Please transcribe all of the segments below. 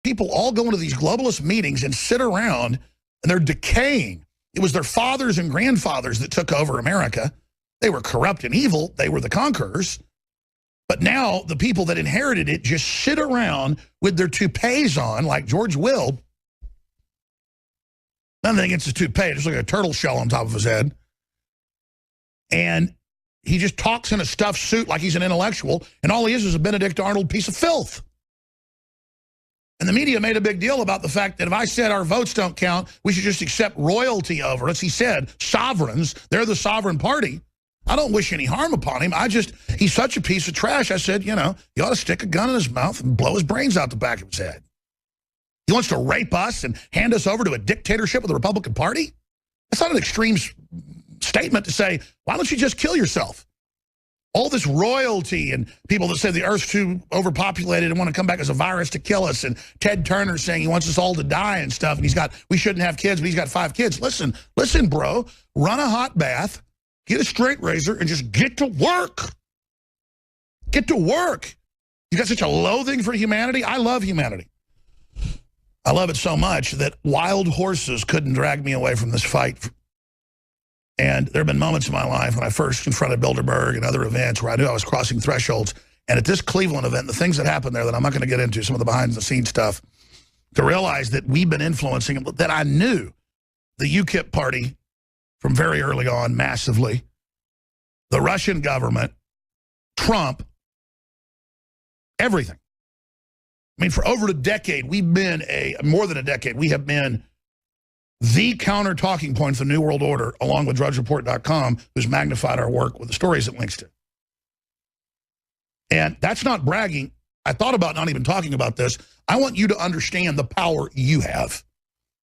people all go into these globalist meetings and sit around, and they're decaying. It was their fathers and grandfathers that took over America. They were corrupt and evil. They were the conquerors. But now the people that inherited it just sit around with their toupees on, like George Will. Nothing against his toupee, just like a turtle shell on top of his head. And he just talks in a stuffed suit like he's an intellectual, and all he is a Benedict Arnold piece of filth. And the media made a big deal about the fact that if I said our votes don't count, we should just accept royalty over us. He said, sovereigns, they're the sovereign party. I don't wish any harm upon him. He's such a piece of trash. I said, you know, you ought to stick a gun in his mouth and blow his brains out the back of his head. He wants to rape us and hand us over to a dictatorship of the Republican Party? That's not an extreme statement to say, why don't you just kill yourself? All this royalty and people that say the Earth's too overpopulated and want to come back as a virus to kill us, and Ted Turner saying he wants us all to die and stuff, and we shouldn't have kids, but he's got 5 kids. Listen, bro, run a hot bath, get a straight razor, and just get to work. Get to work. You got such a loathing for humanity. I love humanity. I love it so much that wild horses couldn't drag me away from this fight. And there have been moments in my life when I first confronted Bilderberg and other events where I knew I was crossing thresholds. And at this Cleveland event, the things that happened there that I'm not going to get into, some of the behind-the-scenes stuff, to realize that we've been influencing, that I knew the UKIP party from very early on massively, the Russian government, Trump, everything. I mean, for over a decade, we've been more than a decade, we have been the counter talking point for the New World Order, along with DrudgeReport.com, who's magnified our work with the stories it links to. And that's not bragging. I thought about not even talking about this. I want you to understand the power you have.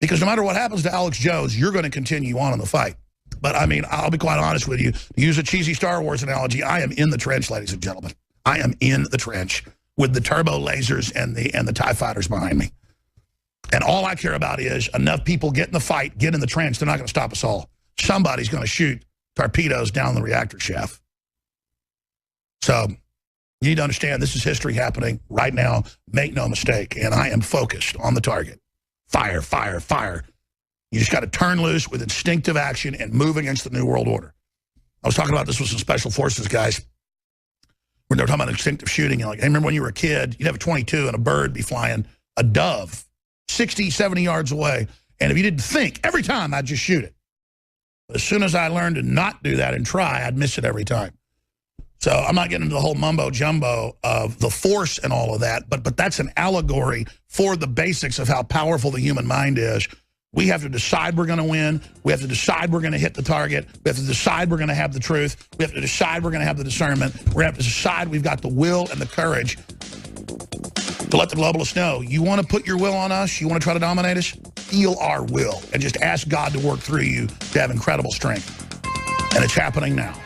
Because no matter what happens to Alex Jones, you're going to continue on in the fight. But, I mean, I'll be quite honest with you. To use a cheesy Star Wars analogy, I am in the trench, ladies and gentlemen. I am in the trench with the turbo lasers and the TIE fighters behind me. And all I care about is enough people get in the fight, get in the trench. They're not going to stop us all. Somebody's going to shoot torpedoes down the reactor shaft. So you need to understand this is history happening right now. Make no mistake. And I am focused on the target. Fire, fire, fire. You just got to turn loose with instinctive action and move against the New World Order. I was talking about this with some special forces guys when they were talking about instinctive shooting. Like, hey, remember when you were a kid, you'd have a 22 and a bird be flying, a dove, 60, 70 yards away. And if you didn't think, every time I'd just shoot it. But as soon as I learned to not do that and try, I'd miss it every time. So I'm not getting into the whole mumbo jumbo of the force and all of that, but that's an allegory for the basics of how powerful the human mind is. We have to decide we're going to win. We have to decide we're going to hit the target. We have to decide we're going to have the truth. We have to decide we're going to have the discernment. We're going to have to decide we've got the will and the courage to let the globalists know, you want to put your will on us? You want to try to dominate us? Feel our will and just ask God to work through you to have incredible strength. And it's happening now.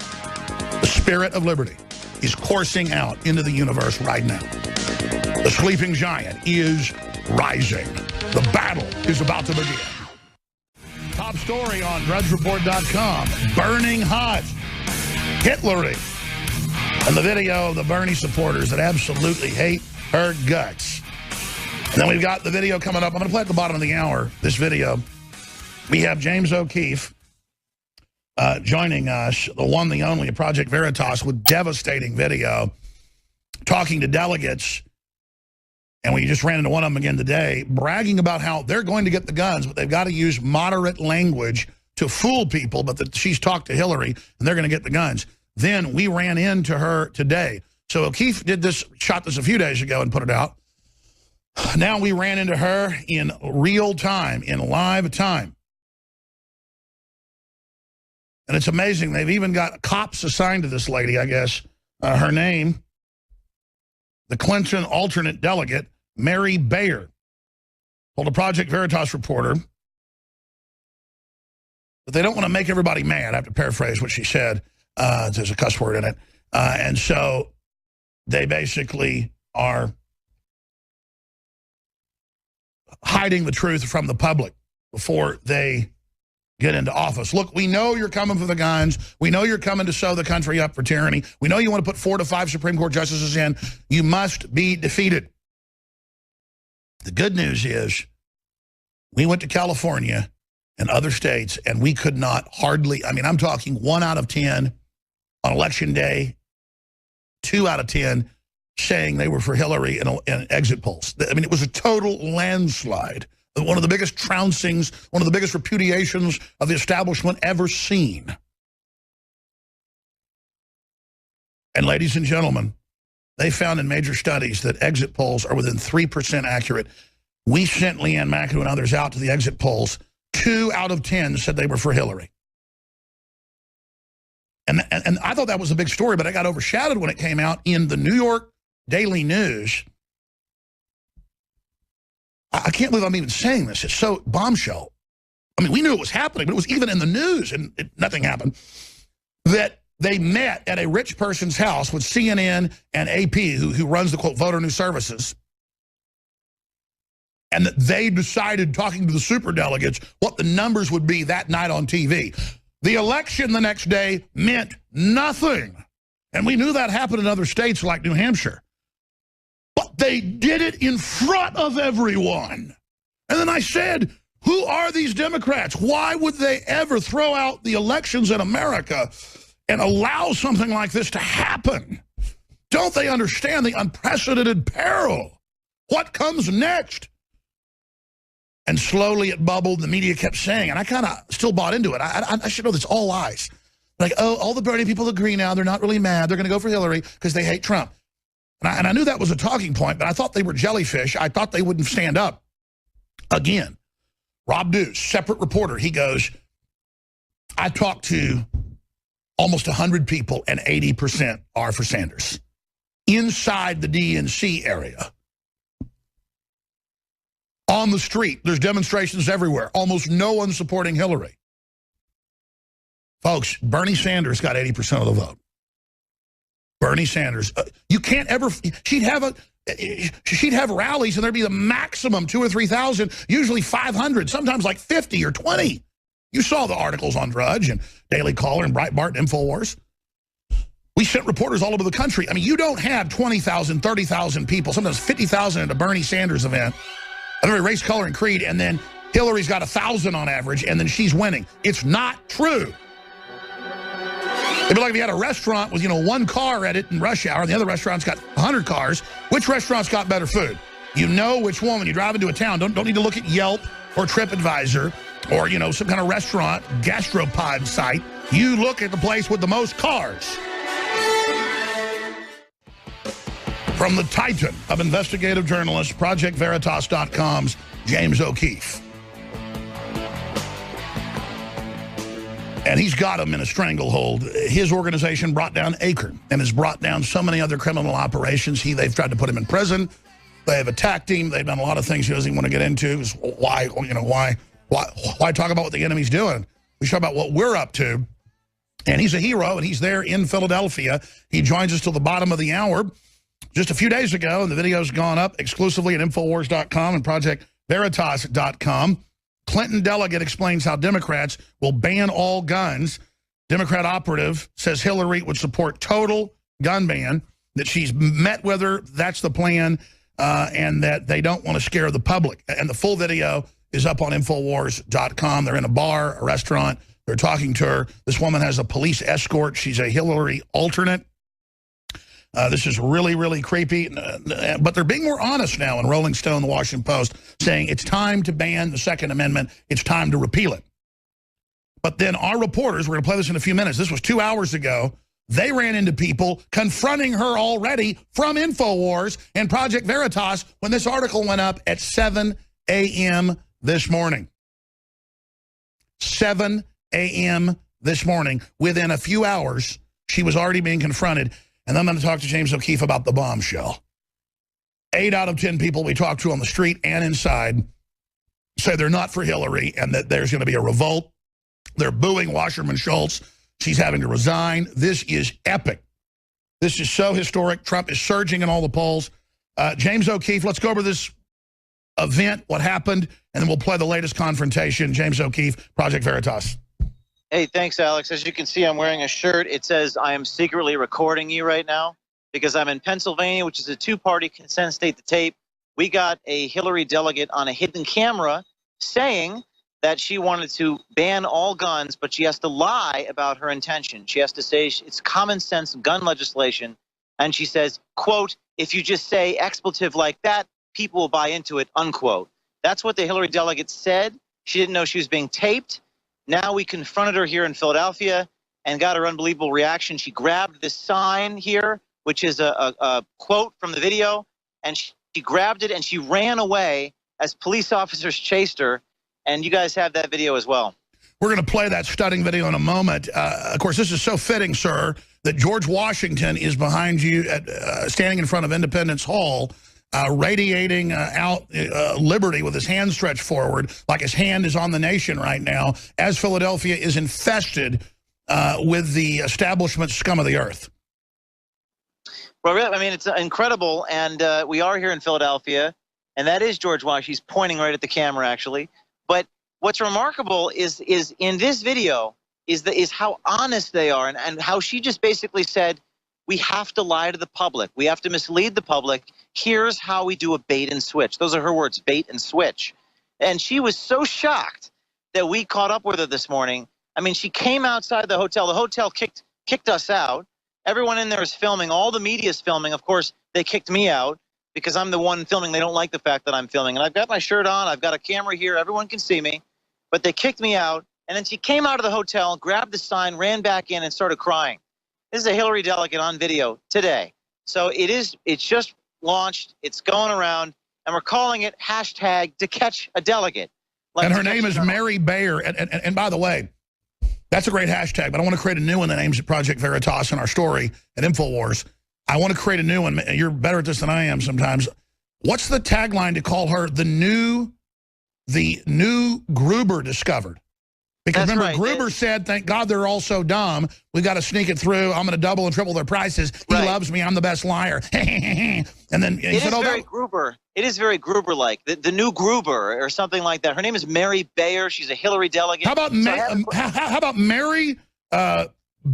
The spirit of liberty is coursing out into the universe right now. The sleeping giant is rising. The battle is about to begin. Top story on DrudgeReport.com. Burning hot. Hitlery. And the video of the Bernie supporters that absolutely hate her guts. And then we've got the video coming up. I'm going to play at the bottom of the hour, this video. We have James O'Keefe joining us, the one, the only, at Project Veritas, with devastating video, talking to delegates. And we just ran into one of them again today, bragging about how they're going to get the guns, but they've got to use moderate language to fool people, but that she's talked to Hillary, and they're going to get the guns. Then we ran into her today. So O'Keefe did this, shot this a few days ago and put it out. Now we ran into her in real time, in live time. And it's amazing. They've even got cops assigned to this lady, I guess. Her name, the Clinton alternate delegate, Mary Bayer, told a Project Veritas reporter that they don't want to make everybody mad. I have to paraphrase what she said. There's a cuss word in it. And so they basically are hiding the truth from the public before they get into office. Look, we know you're coming for the guns. We know you're coming to sew the country up for tyranny. We know you want to put 4 to 5 Supreme Court justices in. You must be defeated. The good news is we went to California and other states, and we could not hardly, I mean, I'm talking 1 out of 10 on election day, 2 out of 10 saying they were for Hillary in exit polls. I mean, it was a total landslide. One of the biggest trouncings, one of the biggest repudiations of the establishment ever seen. And ladies and gentlemen, they found in major studies that exit polls are within 3% accurate. We sent Leanne McAdoo and others out to the exit polls. 2 out of 10 said they were for Hillary. And I thought that was a big story, but it got overshadowed when it came out in the New York Daily News. I can't believe I'm even saying this. It's so bombshell. I mean, we knew it was happening, but it was even in the news, and nothing happened. That they met at a rich person's house with CNN and AP, who runs the, quote, Voter News Services. And that they decided, talking to the superdelegates, what the numbers would be that night on TV. The election the next day meant nothing. And we knew that happened in other states like New Hampshire. But they did it in front of everyone. And then I said, who are these Democrats? Why would they ever throw out the elections in America and allow something like this to happen? Don't they understand the unprecedented peril? What comes next? And slowly it bubbled. The media kept saying, and I kind of still bought into it. I should know this, all lies. Like, oh, all the Bernie people agree now. They're not really mad. They're going to go for Hillary because they hate Trump. And I knew that was a talking point, but I thought they were jellyfish. I thought they wouldn't stand up. Again, Rob Deuce, separate reporter, he goes, I talked to almost 100 people, and 80% are for Sanders. Inside the DNC area. On the street, there's demonstrations everywhere. Almost no one supporting Hillary. Folks, Bernie Sanders got 80% of the vote. Bernie Sanders. You can't ever, she'd have rallies and there'd be the maximum 2,000 or 3,000, usually 500, sometimes like 50 or 20. You saw the articles on Drudge and Daily Caller and Breitbart and InfoWars. We sent reporters all over the country. I mean, you don't have 20,000, 30,000 people, sometimes 50,000 at a Bernie Sanders event, of every race, color, and creed, and then Hillary's got 1,000 on average, and then she's winning. It's not true. It'd be like if you had a restaurant with, one car at it in rush hour, and the other restaurant's got 100 cars. Which restaurant's got better food? You know which one when you drive into a town. Don't need to look at Yelp or TripAdvisor or, some kind of restaurant, gastropod site. You look at the place with the most cars. From the titan of investigative journalists, ProjectVeritas.com's James O'Keefe. And he's got him in a stranglehold. His organization brought down Acorn and has brought down so many other criminal operations. They've tried to put him in prison. They have attacked him. They've done a lot of things he doesn't even want to get into. Why talk about what the enemy's doing? We talk about what we're up to. And he's a hero, and he's there in Philadelphia. He joins us till the bottom of the hour. Just a few days ago, and the video's gone up exclusively at Infowars.com and ProjectVeritas.com. Clinton delegate explains how Democrats will ban all guns. Democrat operative says Hillary would support total gun ban, that she's met with her, that's the plan, and that they don't want to scare the public. And the full video is up on Infowars.com. They're in a bar, a restaurant. They're talking to her. This woman has a police escort. She's a Hillary alternate. This is really, really creepy. But they're being more honest now in Rolling Stone, the Washington Post, saying it's time to ban the Second Amendment. It's time to repeal it. But then our reporters, we're going to play this in a few minutes. This was 2 hours ago. They ran into people confronting her already from InfoWars and Project Veritas when this article went up at 7 a.m. this morning. 7 a.m. this morning. Within a few hours, she was already being confronted. And then I'm going to talk to James O'Keefe about the bombshell. 8 out of 10 people we talk to on the street and inside say they're not for Hillary and that there's going to be a revolt. They're booing Wasserman Schultz. She's having to resign. This is epic. This is so historic. Trump is surging in all the polls. James O'Keefe, let's go over this event, what happened, and then we'll play the latest confrontation. James O'Keefe, Project Veritas. Hey, thanks, Alex. As you can see, I'm wearing a shirt. It says, I am secretly recording you right now because I'm in Pennsylvania, which is a two-party consent state to tape. we got a Hillary delegate on a hidden camera saying that she wanted to ban all guns, but she has to lie about her intention. She has to say it's common sense gun legislation. And she says, quote, if you just say expletive like that, people will buy into it, unquote. That's what the Hillary delegate said. She didn't know she was being taped. Now we confronted her here in Philadelphia and got her unbelievable reaction. She grabbed this sign here, which is a quote from the video, and she grabbed it and she ran away as police officers chased her. And you guys have that video as well. We're going to play that stunning video in a moment. Of course, this is so fitting, sir, that George Washington is behind you, standing in front of Independence Hall, radiating out liberty with his hand stretched forward, like his hand is on the nation right now, as Philadelphia is infested with the establishment scum of the earth. Well, I mean, it's incredible, and we are here in Philadelphia, and that is George Washington. He's pointing right at the camera, actually. But what's remarkable is in this video is how honest they are, and how she just basically said, we have to lie to the public. We have to mislead the public. Here's how we do a bait and switch. Those are her words, bait and switch. And she was so shocked that we caught up with her this morning. I mean, she came outside the hotel. The hotel kicked us out. Everyone in there is filming. All the media is filming. Of course, they kicked me out because I'm the one filming. They don't like the fact that I'm filming. And I've got my shirt on. I've got a camera here. Everyone can see me. But they kicked me out. And then she came out of the hotel, grabbed the sign, ran back in, and started crying. This is a Hillary delegate on video today. So it's just launched. It's going around. And we're calling it hashtag to catch a delegate. Like, and her name is Mary Bayer. And by the way, that's a great hashtag, but I want to create a new one that aims at Project Veritas in our story at InfoWars. I want to create a new one. You're better at this than I am sometimes. What's the tagline to call her the new Gruber discovered? Because that's remember, right. Gruber said, thank God they're all so dumb. We've got to sneak it through. I'm going to double and triple their prices. He loves me. I'm the best liar. And then he said, Gruber. It is very Gruber-like, the new Gruber or something like that. Her name is Mary Bayer. She's a Hillary delegate. How about, how about Mary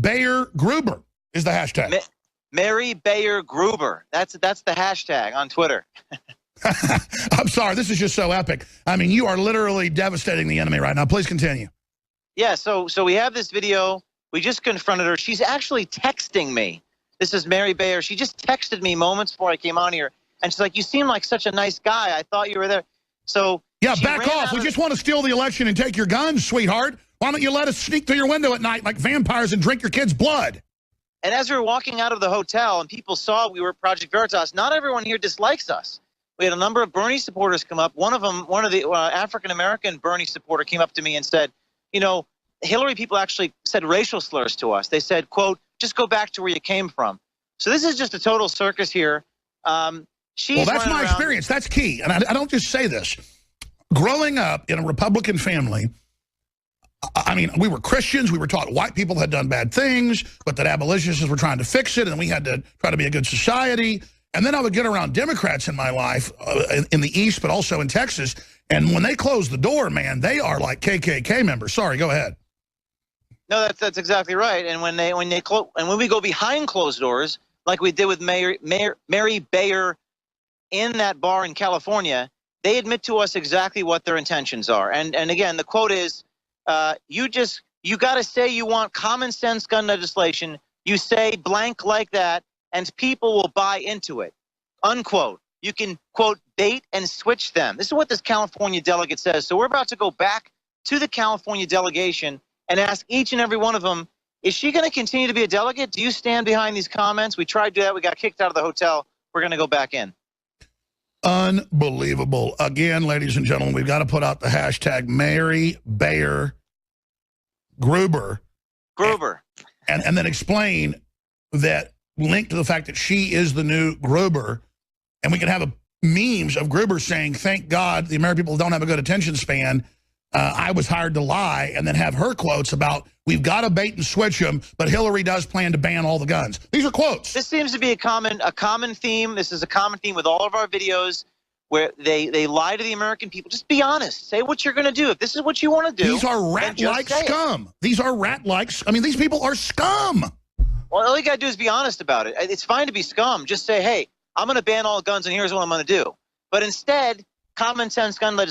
Bayer Gruber is the hashtag? Mary Bayer Gruber. That's the hashtag on Twitter. I'm sorry. This is just so epic. I mean, you are literally devastating the enemy right now. Please continue. Yeah, so we have this video. We just confronted her. She's actually texting me. This is Mary Bayer. She just texted me moments before I came on here. And she's like, you seem like such a nice guy. I thought you were there. So yeah, back off. We just want to steal the election and take your guns, sweetheart. Why don't you let us sneak through your window at night like vampires and drink your kids' blood? And as we were walking out of the hotel and people saw we were at Project Veritas, not everyone here dislikes us. We had a number of Bernie supporters come up. One of the African-American Bernie supporter came up to me and said, you know, Hillary people actually said racial slurs to us. They said, quote, just go back to where you came from. So this is just a total circus here. Well, that's my experience. That's key. And I don't just say this. Growing up in a Republican family, I mean, we were Christians. We were taught white people had done bad things, but that abolitionists were trying to fix it, and we had to try to be a good society. And then I would get around Democrats in my life in the East, but also in Texas. And when they close the door, man, they are like KKK members. Sorry, go ahead. No, that's exactly right. And when we go behind closed doors, like we did with Mary Bayer in that bar in California, they admit to us exactly what their intentions are. And again, the quote is, you got to say you want common sense gun legislation. You say blank like that, and people will buy into it, unquote. You can, quote, bait and switch them. This is what this California delegate says. So we're about to go back to the California delegation and ask each and every one of them, is she going to continue to be a delegate? Do you stand behind these comments? We tried to do that. We got kicked out of the hotel. We're going to go back in. Unbelievable. Again, ladies and gentlemen, we've got to put out the hashtag Mary Bayer Gruber. And then explain that link to the fact that she is the new Gruber. And we can have memes of Gruber saying, thank God the American people don't have a good attention span. I was hired to lie, and then have her quotes about, we've got to bait and switch them, but Hillary does plan to ban all the guns. These are quotes. This seems to be a common theme. This is a common theme with all of our videos where they lie to the American people. Just be honest. Say what you're going to do. If this is what you want to do. These are rat-like scum. These are rat-like. I mean, these people are scum. Well, all you got to do is be honest about it. It's fine to be scum. Just say, hey, I'm going to ban all guns, and here's what I'm going to do. But instead, common sense gun legislation